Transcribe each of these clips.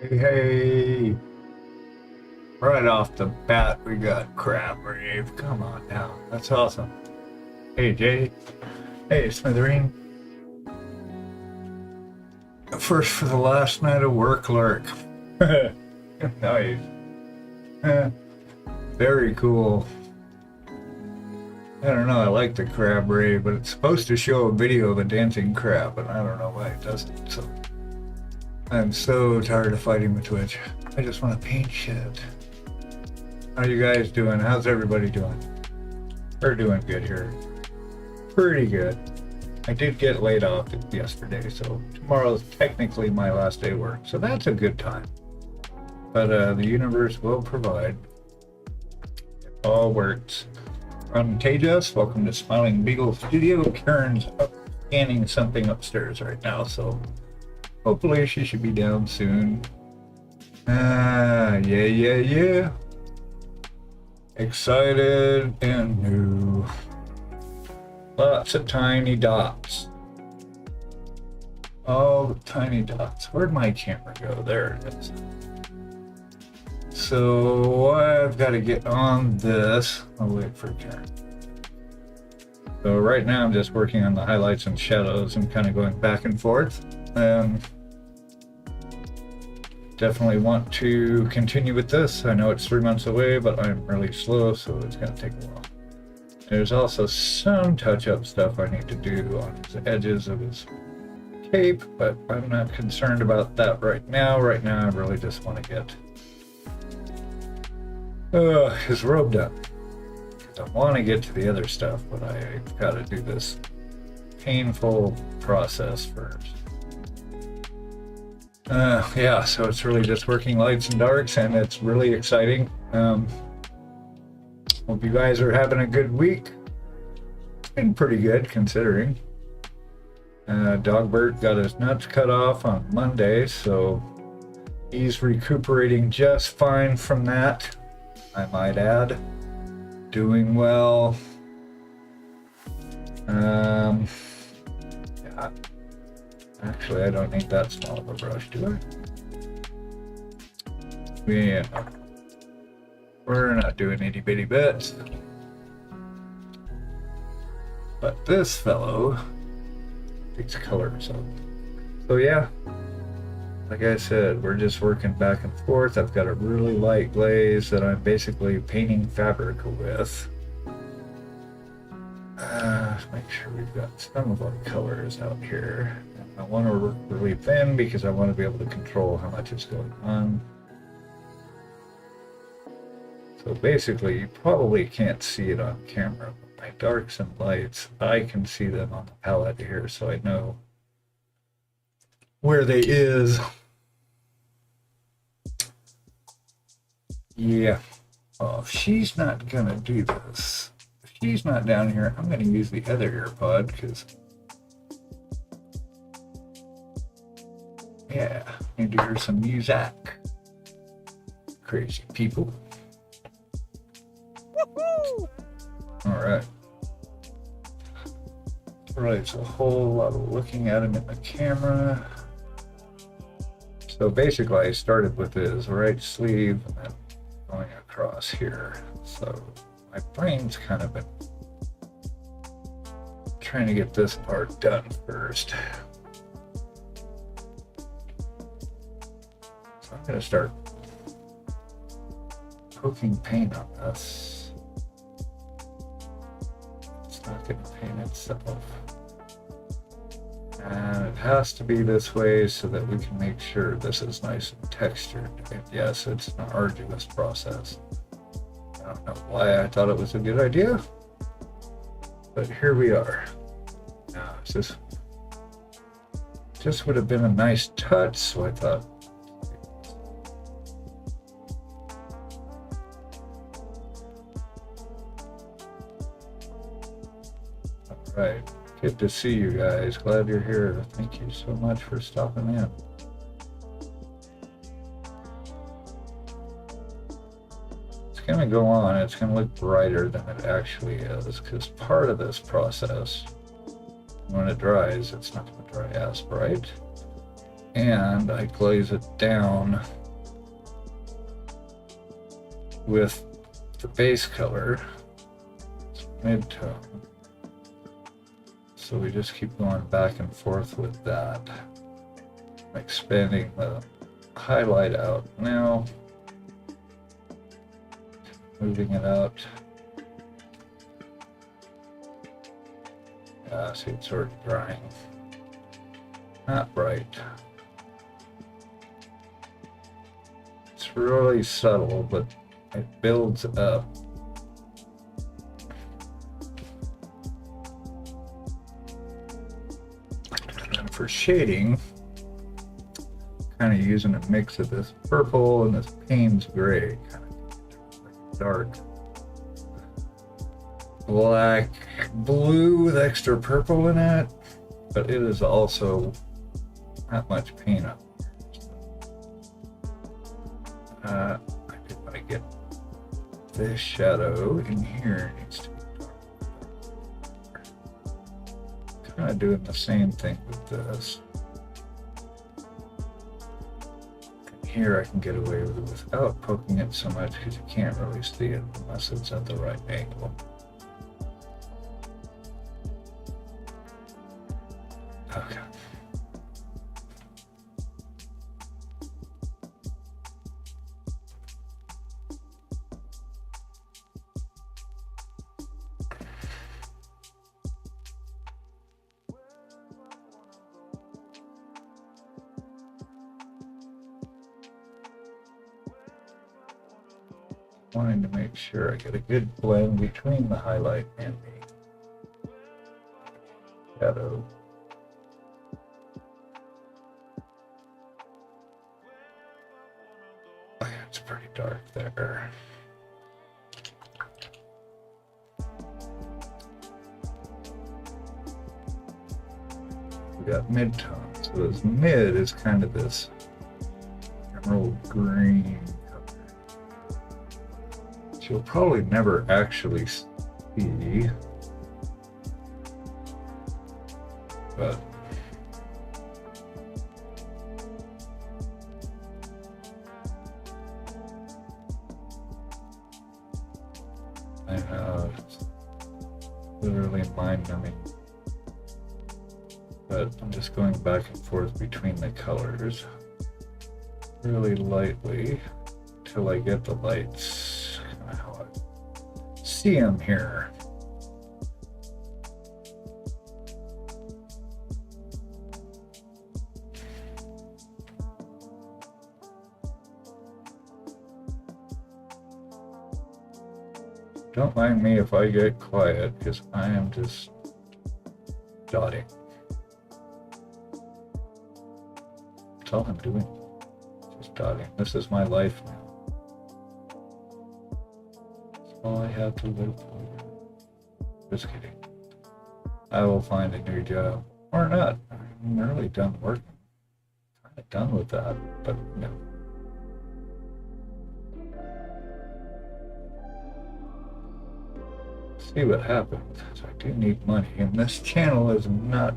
Hey, hey, right off the bat, we got crab rave. Come on now. That's awesome. Hey, Jay. Hey, Smithereen. First for the last night of work, Lark. Nice. Very cool. I don't know, I like the crab rave, but it's supposed to show a video of a dancing crab, and I don't know why it doesn't, so. I'm so tired of fighting with Twitch. I just want to paint shit. How you guys doing? How's everybody doing? We're doing good here. Pretty good. I did get laid off yesterday, so tomorrow's technically my last day of work, so that's a good time. But the universe will provide. It all works. I'm Tejas. Welcome to Smiling Beagle Studio. Karen's up scanning something upstairs right now, so hopefully she should be down soon. Yeah. Excited and new. Lots of tiny dots. Oh, the tiny dots. Where'd my camera go? There it is. So I've got to get on this. I'll wait for Karen. So right now I'm just working on the highlights and shadows and kind of going back and forth. Definitely want to continue with this. I know it's 3 months away, but I'm really slow, so it's going to take a while. There's also some touch-up stuff I need to do on his edges of his cape, but I'm not concerned about that right now. Right now, I really just want to get his robe done. I want to get to the other stuff, but I've got to do this painful process first. Yeah, so it's really just working lights and darks, and it's really exciting. Hope you guys are having a good week. It's been pretty good considering. Dogbert got his nuts cut off on Monday, so he's recuperating just fine from that, I might add. Doing well. Yeah. Actually, I don't need that small of a brush, do I? Yeah. We're not doing itty bitty bits. But this fellow takes colors up. So yeah, like I said, we're just working back and forth. I've got a really light glaze that I'm basically painting fabric with. Make sure we've got some of our colors out here. I want to work really thin because I want to be able to control how much is going on. So basically, you probably can't see it on camera, but my darks and lights, I can see them on the palette here, so I know where they is. Yeah. Oh, if she's not gonna do this, if she's not down here, I'm gonna use the other earpod, because yeah, need to hear some music. Crazy people. Alright. Right, it's a whole lot of looking at him in the camera. So basically I started with his right sleeve and then going across here. So my brain's kind of been trying to get this part done first. So I'm going to start poking paint on this. Not going to paint itself, and it has to be this way so that we can make sure this is nice and textured. And yes, it's an arduous process. I don't know why I thought it was a good idea, but here we are. Now this just would have been a nice touch, so I thought. Right. Good to see you guys. Glad you're here. Thank you so much for stopping in. It's going to go on. It's going to look brighter than it actually is, because part of this process, when it dries, it's not going to dry as bright. and I glaze it down with the base color, mid-tone. So we just keep going back and forth with that, expanding the highlight out now, moving it out. See, it's already drying. Not bright. It's really subtle, but it builds up. And for shading, kind of using a mix of this purple and this Payne's gray, kind of dark black blue with extra purple in it, but it is also not much paint up. I did want to get this shadow in here. It needs to be dark. Kind of doing the same thing with this. And here I can get away with it without poking it so much because you can't really see it unless it's at the right angle. Okay. Wanting to make sure I get a good blend between the highlight and the shadow. Oh, yeah, it's pretty dark there. We got mid-tone, so this mid is kind of this emerald green color. You'll probably never actually see, but I know it's literally mind-numbing. But I'm just going back and forth between the colors really lightly until I get the lights kind of how I see them here. Don't mind me if I get quiet because I am just dotting. That's all I'm doing. Just dotting. This is my life now. That's all I have to live for. Just kidding. I will find a new job. Or not. I'm really done working. Kind of done with that, but no. See what happens. So I do need money, and this channel is not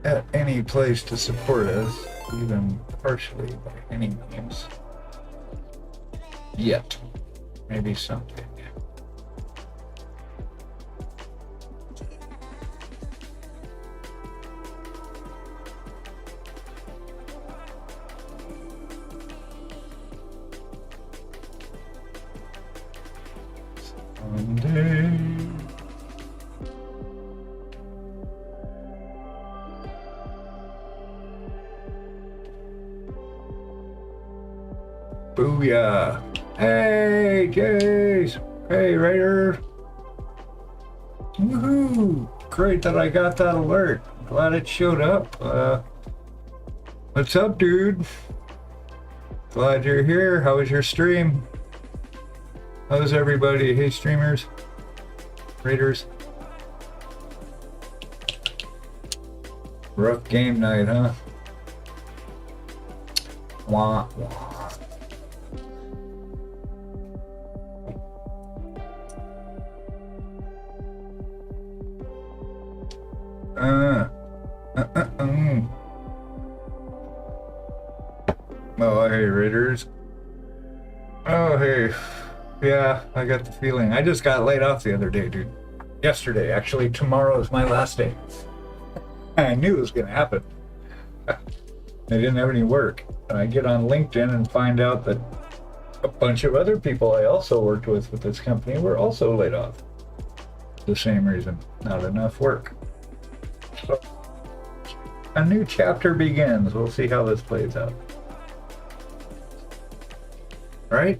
at any place to support us, even partially by any means. Yet. Maybe someday. Someday. Booyah! Hey, Jace! Hey, Raider! Woohoo! Great that I got that alert. Glad it showed up. What's up, dude? Glad you're here. How was your stream? How's everybody? Hey, streamers, raiders. Rough game night, huh? Wah, wah. Raiders. Oh, hey. Yeah, I got the feeling. I just got laid off the other day, dude. Yesterday, actually. Tomorrow is my last day. I knew it was going to happen. I didn't have any work. And I get on LinkedIn and find out that a bunch of other people I also worked with this company were also laid off. The same reason. Not enough work. So, a new chapter begins. We'll see how this plays out. Right?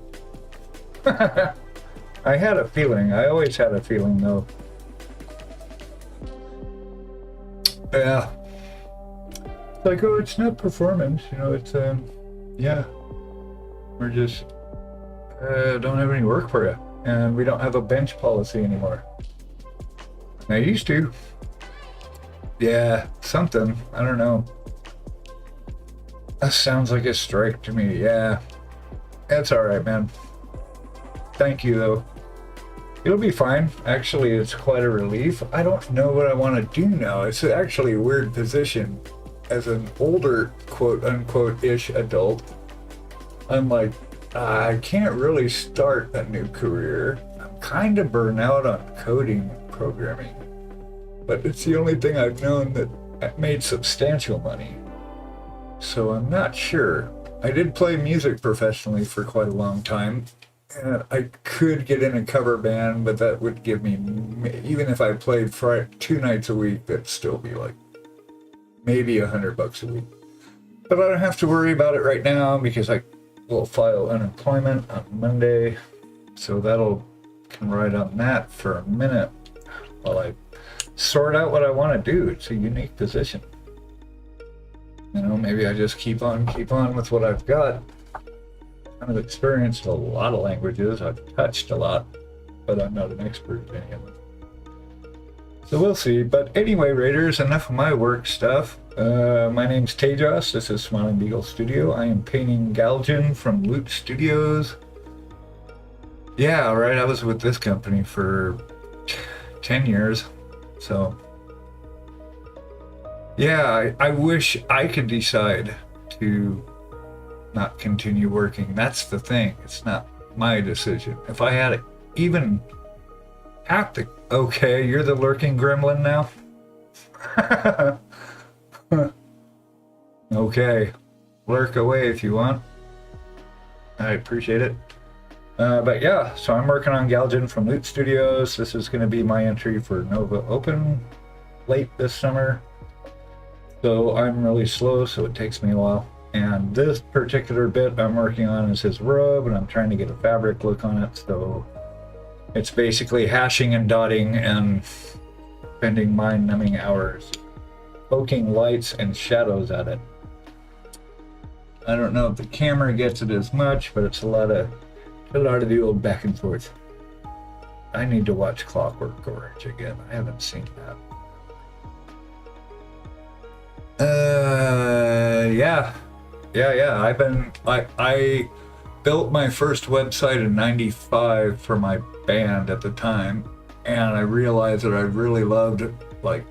I had a feeling. I always had a feeling, though. Yeah. It's like, oh, it's not performance. You know, it's, yeah. We're just, don't have any work for you. And we don't have a bench policy anymore. I used to. Yeah, something. I don't know. That sounds like a strike to me. Yeah. That's alright, man. Thank you, though. It'll be fine. Actually, it's quite a relief. I don't know what I want to do now. It's actually a weird position. As an older, quote-unquote-ish adult, I'm like, I can't really start a new career. I'm kind of burnt out on coding and programming. But it's the only thing I've known that made substantial money. So I'm not sure. I did play music professionally for quite a long time. And I could get in a cover band, but that would give me, even if I played 2 nights a week, that'd still be like maybe $100 a week. But I don't have to worry about it right now because I will file unemployment on Monday. So can ride on that for a minute while I sort out what I want to do. It's a unique position. You know, maybe I just keep on with what I've got. I've experienced a lot of languages. I've touched a lot, but I'm not an expert in any of them. So we'll see. But anyway, Raiders, enough of my work stuff. My name's Tejas. This is Smiling Beagle Studio. I am painting Galjin from Loot Studios. Yeah, right. I was with this company for 10 years. So, yeah, I wish I could decide to not continue working. That's the thing. It's not my decision. If I had even half the... Okay, you're the lurking gremlin now? Okay. Lurk away if you want. I appreciate it. But yeah, so I'm working on Galjin from Loot Studios. This is going to be my entry for Nova Open late this summer. So I'm really slow, so it takes me a while. And this particular bit I'm working on is his robe, and I'm trying to get a fabric look on it. So it's basically hashing and dotting and spending mind-numbing hours poking lights and shadows at it. I don't know if the camera gets it as much, but it's a lot of the old back and forth. I need to watch Clockwork Orange again. I haven't seen that. Yeah. I built my first website in '95 for my band at the time, and I realized that I really loved like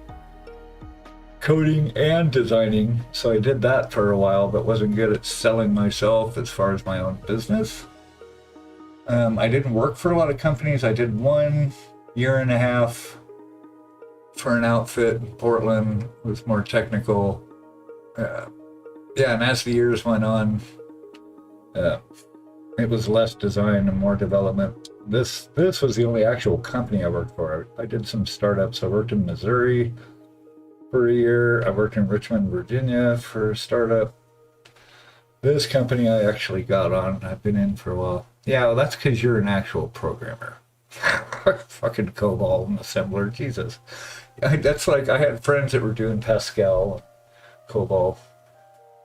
coding and designing, so I did that for a while, but wasn't good at selling myself as far as my own business. I didn't work for a lot of companies. I did 1.5 years for an outfit in Portland. It was more technical. Yeah, and as the years went on, it was less design and more development. This was the only actual company I worked for. I did some startups. I worked in Missouri for a year. I worked in Richmond, Virginia for a startup. This company I actually got on. I've been in for a while. Yeah, well, that's because you're an actual programmer. Fucking COBOL and assembler, Jesus. That's like, I had friends that were doing Pascal, COBOL.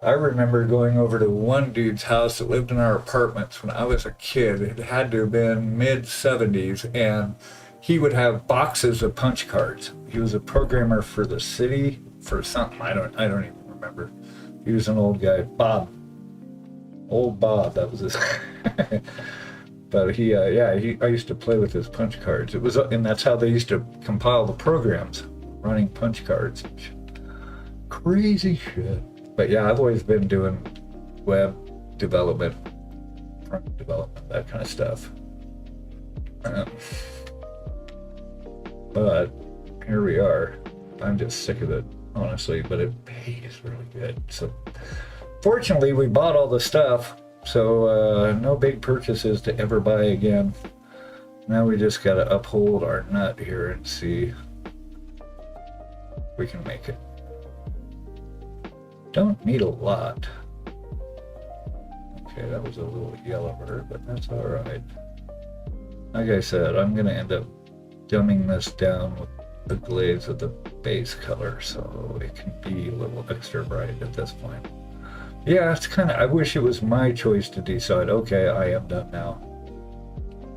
I remember going over to one dude's house that lived in our apartments when I was a kid. It had to have been mid-70s, and he would have boxes of punch cards. He was a programmer for the city, for something, I don't even remember. He was an old guy, Bob. Old Bob, that was his. But I used to play with his punch cards. It was, and that's how they used to compile the programs, running punch cards. Crazy shit. But yeah, I've always been doing web development front development, that kind of stuff. But here we are. I'm just sick of it, honestly, but it pays really good. So fortunately, we bought all the stuff, so no big purchases to ever buy again. Now we just got to uphold our nut here and see if we can make it. Don't need a lot. Okay, that was a little yellower, but that's all right. Like I said, I'm going to end up dumbing this down with the glaze of the base color so it can be a little extra bright at this point. Yeah, it's kind of, I wish it was my choice to decide, okay, I am done now.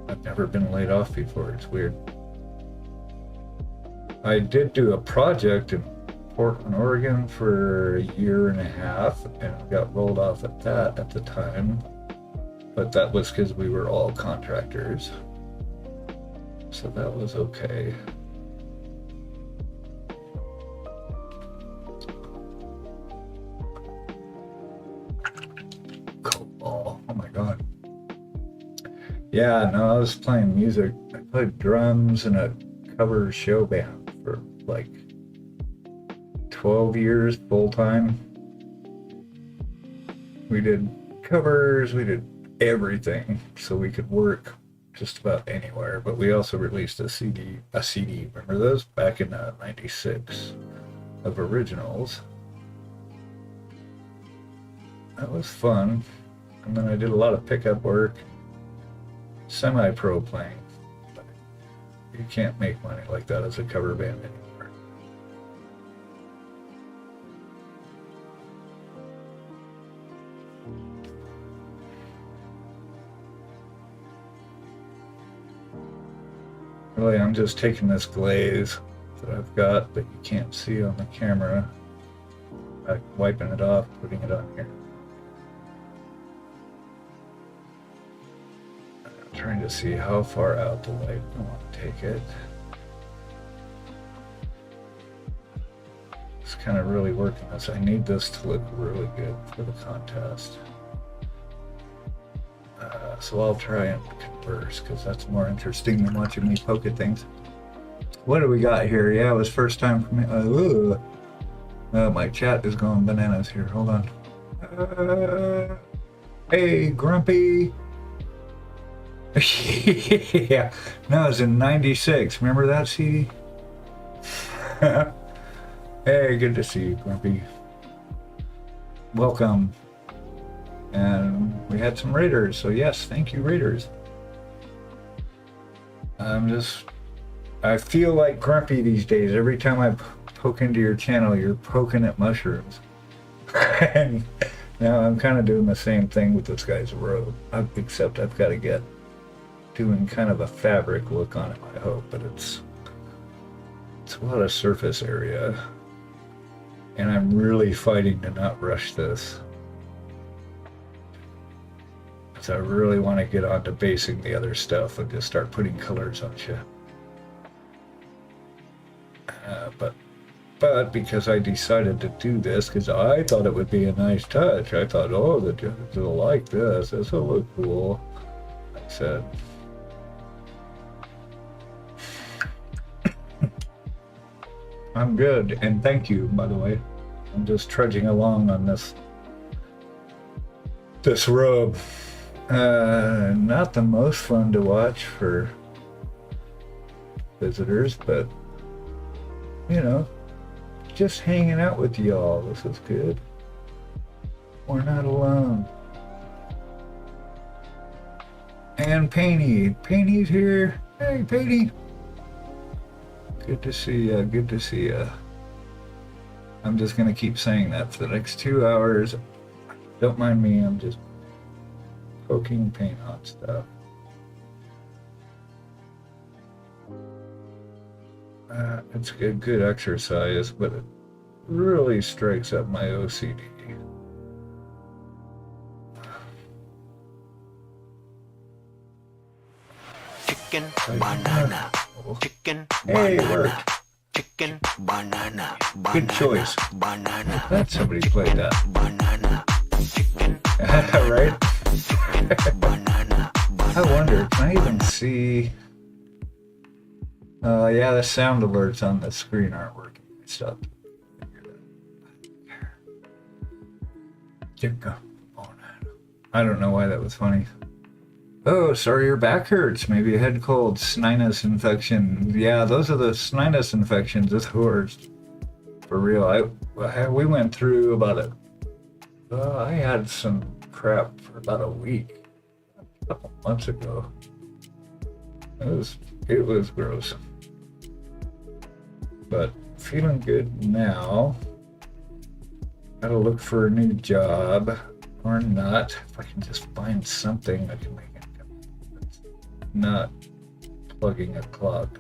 I've never been laid off before, it's weird. I did do a project in Portland, Oregon for a year and a half and got rolled off at that at the time, but that was because we were all contractors. So that was okay. Cobalt. Oh my god. Yeah, no, I was playing music. I played drums in a cover show band for like 12 years full time. We did covers, we did everything so we could work just about anywhere, but we also released a CD, remember those? Back in 96 of originals. That was fun. And then I did a lot of pickup work, semi-pro playing. But you can't make money like that as a cover band anymore. Really, I'm just taking this glaze that I've got that you can't see on the camera, wiping it off, putting it on here. I'm trying to see how far out the light I want to take it. It's kind of really working this. I need this to look really good for the contest. So I'll try and converse because that's more interesting than watching me poke at things. What do we got here? Yeah, it was first time for me. My chat is going bananas here. Hold on. Hey, Grumpy. Yeah, no, it was in 96. Remember that CD? Hey, good to see you, Grumpy. Welcome. And we had some raiders, so yes, thank you, raiders. I feel like Grumpy these days. Every time I poke into your channel, you're poking at mushrooms. And now I'm kind of doing the same thing with this guy's robe, except I've got to get doing kind of a fabric look on it, I hope, but it's a lot of surface area. And I'm really fighting to not rush this. So I really want to get on to basing the other stuff and just start putting colors on shit. But because I decided to do this, because I thought it would be a nice touch. I thought, oh, the judges will like this. This will look cool. I said. I'm good, and thank you, by the way. I'm just trudging along on this robe. Not the most fun to watch for visitors, but you know, just hanging out with y'all. This is good. We're not alone. And Painty's here. Hey, Painty. Good to see ya. Good to see ya. I'm just gonna keep saying that for the next 2 hours. Don't mind me. I'm just poking paint on stuff. It's a good exercise, but it really strikes up my OCD. Chicken banana. Chicken hey, banana. Chicken banana. Good choice. Banana. Glad somebody played that. Banana. Chicken. Right? Banana. I wonder, can I even see? Yeah, the sound alerts on the screen aren't working. I stopped. I don't know why that was funny. Oh, sorry your back hurts. Maybe a head cold, sinus infection. Yeah, those are the sinus infections, of course. For real, we went through about it. I had some crap for about a week, a couple months ago. It was gross, but feeling good now. Gotta look for a new job, or not. If I can just find something that can make income, that's not plugging a clock.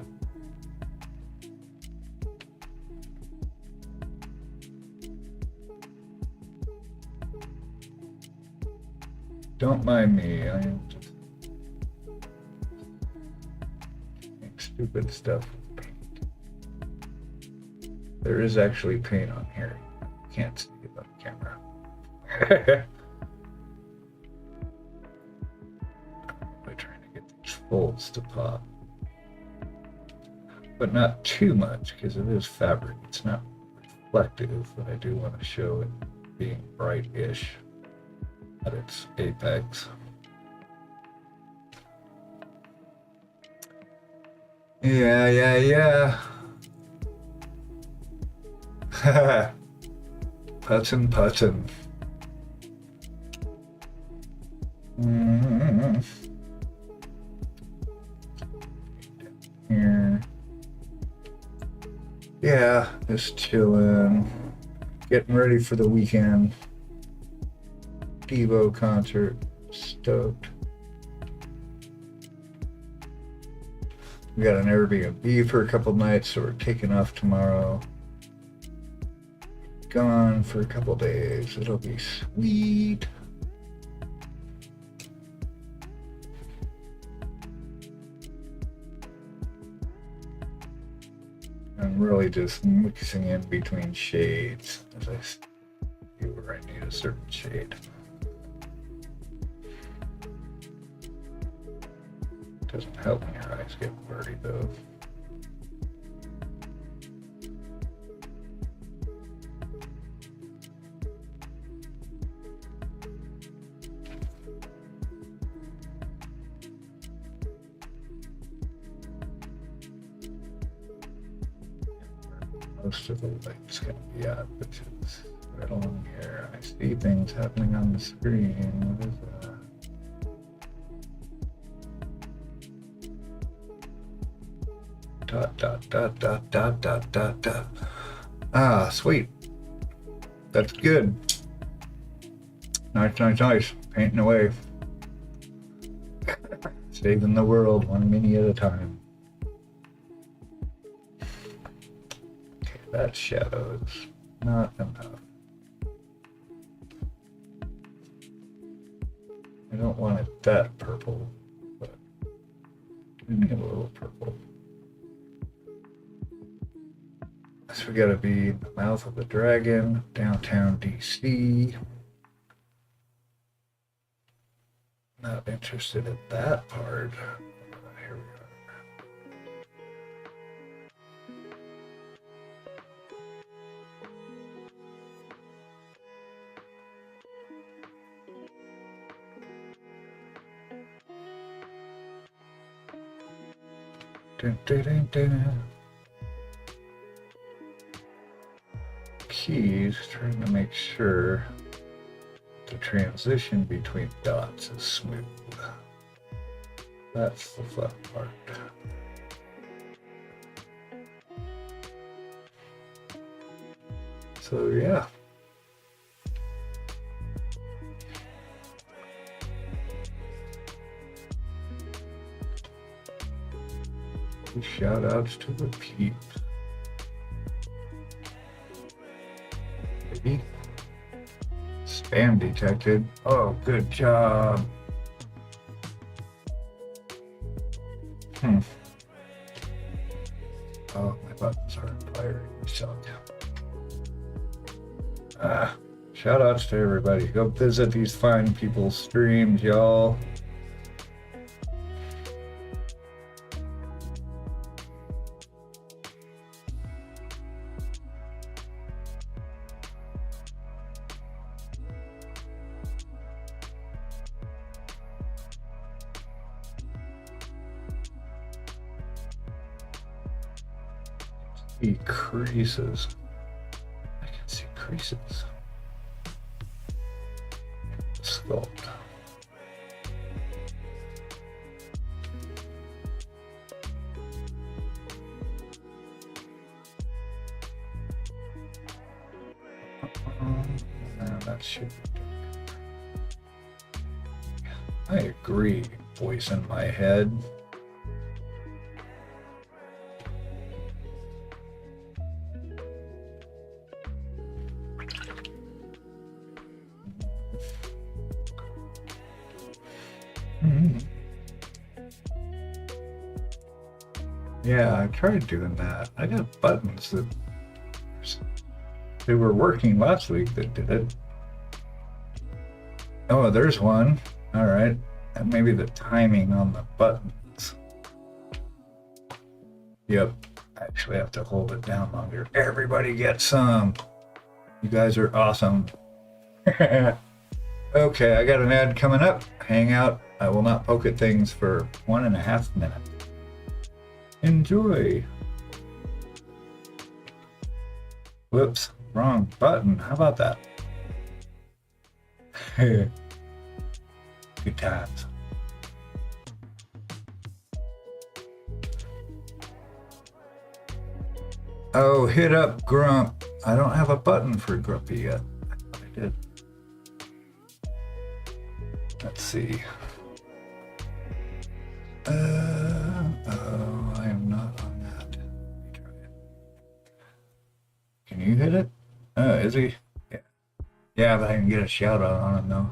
Don't mind me, I am just doing stupid stuff with paint. There is actually paint on here. You can't see it on camera. By trying to get these folds to pop. But not too much, because it is fabric. It's not reflective, but I do want to show it being bright-ish at its apex. Yeah. Puttin'. Here. Yeah, just chilling. Getting ready for the weekend. Devo concert. Stoked. We got an Airbnb for a couple nights, so we're taking off tomorrow. Gone for a couple days. It'll be sweet. I'm really just mixing in between shades as I see where I need a certain shade. Doesn't help when your eyes get blurry though. Most of the light's gonna be out, which is right along here. I see things happening on the screen. What is that? Dot. Ah, sweet. That's good. Nice. Painting away. Saving the world one mini at a time. Okay, that shadow is not enough. I don't want it that purple, but I need a little purple. So we gotta be the mouth of the dragon, downtown DC. Not interested in that part. Here we are. Dun. Keys, trying to make sure the transition between dots is smooth. That's the fun part. So yeah. Shout outs to the peeps. Spam detected. Oh, good job. Oh, my buttons aren't firing. Suck. Shout outs to everybody. Go visit these fine people's streams, y'all. see creases. I can see creases. Sculpt. That should be. I agree, voice in my head. Yeah, I tried doing that. I got buttons that they were working last week that did it. Oh, there's one. All right. And maybe the timing on the buttons. Yep. I actually have to hold it down longer. Everybody get some. You guys are awesome. Okay, I got an ad coming up. Hang out. I will not poke at things for 1.5 minutes. Enjoy. Whoops, wrong button. How about that? Good times. Oh, hit up Grump. I don't have a button for Grumpy yet. I thought I did. Let's see. Oh, I am not on that. Let me try it. Can you hit it? Is he? Yeah. Yeah, but I can get a shout out on him though.